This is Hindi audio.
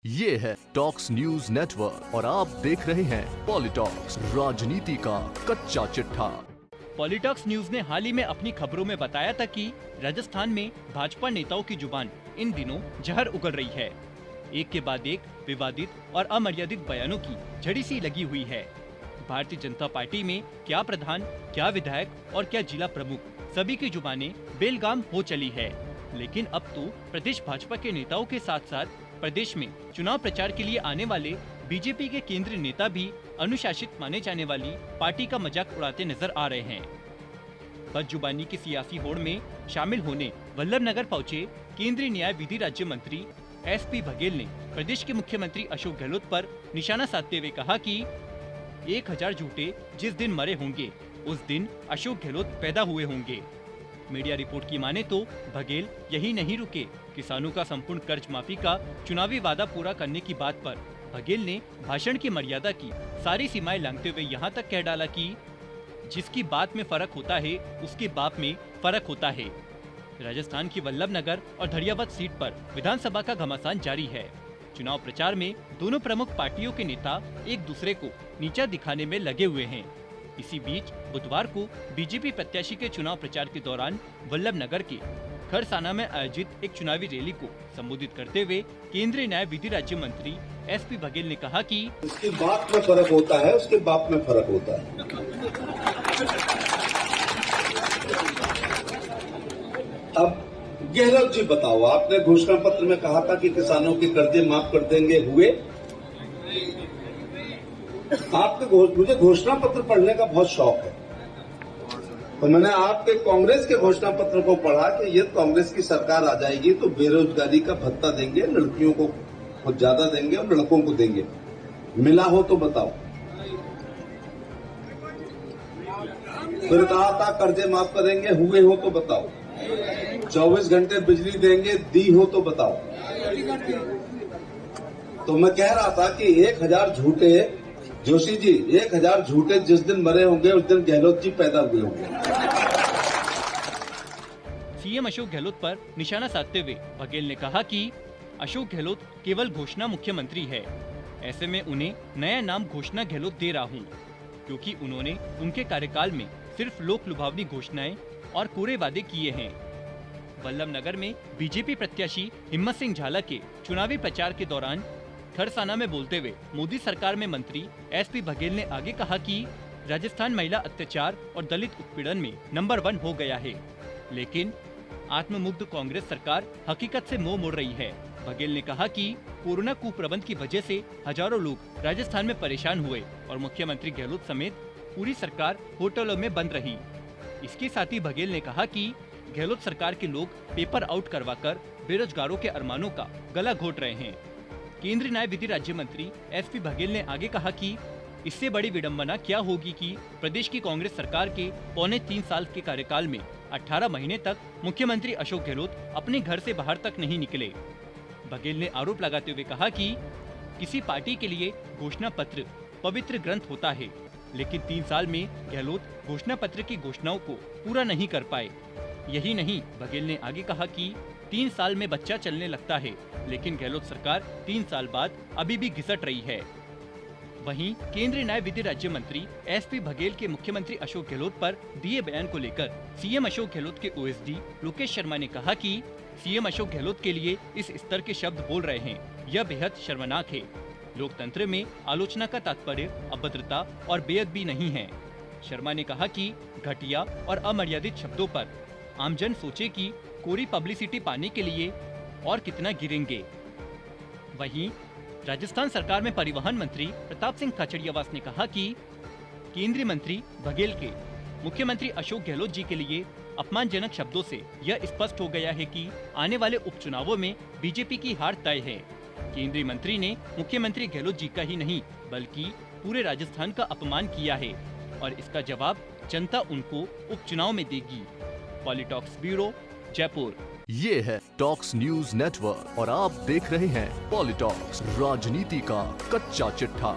ये है टॉक्स न्यूज नेटवर्क और आप देख रहे हैं पॉलिटॉक्स, राजनीति का कच्चा चिट्ठा। पॉलिटॉक्स न्यूज ने हाल ही में अपनी खबरों में बताया था कि राजस्थान में भाजपा नेताओं की जुबान इन दिनों जहर उगल रही है। एक के बाद एक विवादित और अमर्यादित बयानों की झड़ी सी लगी हुई है। भारतीय जनता पार्टी में क्या प्रधान, क्या विधायक और क्या जिला प्रमुख, सभी की जुबानें बेलगाम हो चली है। लेकिन अब तो प्रदेश भाजपा के नेताओं के साथ साथ प्रदेश में चुनाव प्रचार के लिए आने वाले बीजेपी के केंद्रीय नेता भी अनुशासित माने जाने वाली पार्टी का मजाक उड़ाते नजर आ रहे हैं। बदजुबानी की सियासी होड़ में शामिल होने वल्लभनगर पहुंचे केंद्रीय न्याय विधि राज्य मंत्री SP बघेल ने प्रदेश के मुख्यमंत्री अशोक गहलोत पर निशाना साधते हुए कहा कि 1000 झूठे जिस दिन मरे होंगे उस दिन अशोक गहलोत पैदा हुए होंगे। मीडिया रिपोर्ट की माने तो बघेल यही नहीं रुके। किसानों का संपूर्ण कर्ज माफी का चुनावी वादा पूरा करने की बात पर बघेल ने भाषण की मर्यादा की सारी सीमाएं लांघते हुए यहाँ तक कह डाला कि जिसकी बात में फर्क होता है उसके बाप में फर्क होता है। राजस्थान की वल्लभनगर और धड़ियावत सीट पर विधानसभा का घमासान जारी है। चुनाव प्रचार में दोनों प्रमुख पार्टियों के नेता एक दूसरे को नीचा दिखाने में लगे हुए हैं। इसी बीच बुधवार को बीजेपी प्रत्याशी के चुनाव प्रचार के दौरान वल्लभनगर के खरसाना में आयोजित एक चुनावी रैली को संबोधित करते हुए केंद्रीय न्याय विधि राज्य मंत्री SP बघेल ने कहा कि उसके बाप में फर्क होता है, उसके बाप में फर्क होता है। अब गहलोत जी बताओ, आपने घोषणा पत्र में कहा था कि किसानों के कर्जे माफ कर देंगे, हुए? मुझे घोषणा पत्र पढ़ने का बहुत शौक है, तो मैंने आपके कांग्रेस के घोषणा पत्र को पढ़ा कि ये कांग्रेस की सरकार आ जाएगी तो बेरोजगारी का भत्ता देंगे, लड़कियों को कुछ ज्यादा देंगे और लड़कों को देंगे। मिला हो तो बताओ। फिर कहा था कर्जे माफ करेंगे, हुए हो तो बताओ। 24 घंटे बिजली देंगे, दी हो तो बताओ। तो मैं कह रहा था कि 1000 झूठे, जोशी जी 1000 झूठे जिस दिन मरे होंगे उस दिन गहलोत जी पैदा हुए होंगे। सीएम अशोक गहलोत पर निशाना साधते हुए बघेल ने कहा कि अशोक गहलोत केवल घोषणा मुख्यमंत्री है। ऐसे में उन्हें नया नाम घोषणा गहलोत दे रहा हूँ, क्योंकि उन्होंने उनके कार्यकाल में सिर्फ लोक लुभावनी घोषणाएं और कोरे वादे किए हैं। वल्लभनगर में बीजेपी प्रत्याशी हिम्मत सिंह झाला के चुनावी प्रचार के दौरान खरसाना में बोलते हुए मोदी सरकार में मंत्री SP बघेल ने आगे कहा कि राजस्थान महिला अत्याचार और दलित उत्पीड़न में नंबर 1 हो गया है, लेकिन आत्ममुग्ध कांग्रेस सरकार हकीकत से मुंह मोड़ रही है। बघेल ने कहा कि कोरोना कुप्रबंध की वजह से हजारों लोग राजस्थान में परेशान हुए और मुख्यमंत्री गहलोत समेत पूरी सरकार होटलों में बंद रही। इसके साथ ही बघेल ने कहा कि गहलोत सरकार के लोग पेपर आउट करवाकर बेरोजगारों के अरमानों का गला घोट रहे हैं। केंद्रीय न्याय विधि राज्य मंत्री SP बघेल ने आगे कहा कि इससे बड़ी विडंबना क्या होगी कि प्रदेश की कांग्रेस सरकार के पौने 3 साल के कार्यकाल में 18 महीने तक मुख्यमंत्री अशोक गहलोत अपने घर से बाहर तक नहीं निकले। बघेल ने आरोप लगाते हुए कहा कि किसी पार्टी के लिए घोषणा पत्र पवित्र ग्रंथ होता है, लेकिन 3 साल में गहलोत घोषणा पत्र की घोषणाओं को पूरा नहीं कर पाए। यही नहीं, बघेल ने आगे कहा कि 3 साल में बच्चा चलने लगता है, लेकिन गहलोत सरकार 3 साल बाद अभी भी घिसट रही है। वहीं केंद्रीय न्याय विधि राज्य मंत्री SP बघेल के मुख्यमंत्री अशोक गहलोत पर दिए बयान को लेकर CM अशोक गहलोत के OSD लोकेश शर्मा ने कहा कि CM अशोक गहलोत के लिए इस स्तर के शब्द बोल रहे हैं, यह बेहद शर्मनाक है। लोकतंत्र में आलोचना का तात्पर्य अभद्रता और बेअदबी नहीं है। शर्मा ने कहा कि घटिया और अमर्यादित शब्दों पर आमजन सोचे कि कोरी पब्लिसिटी पाने के लिए और कितना गिरेंगे। वहीं राजस्थान सरकार में परिवहन मंत्री प्रताप सिंह खाचरियावास ने कहा कि केंद्रीय मंत्री बघेल के मुख्यमंत्री अशोक गहलोत जी के लिए अपमानजनक शब्दों से यह स्पष्ट हो गया है कि आने वाले उपचुनावों में बीजेपी की हार तय है। केंद्रीय मंत्री ने मुख्यमंत्री गहलोत जी का ही नहीं बल्कि पूरे राजस्थान का अपमान किया है और इसका जवाब जनता उनको उपचुनाव में देगी। पॉलिटॉक्स ब्यूरो, जयपुर। ये है टॉक्स न्यूज नेटवर्क और आप देख रहे हैं पॉलिटॉक्स, राजनीति का कच्चा चिट्ठा।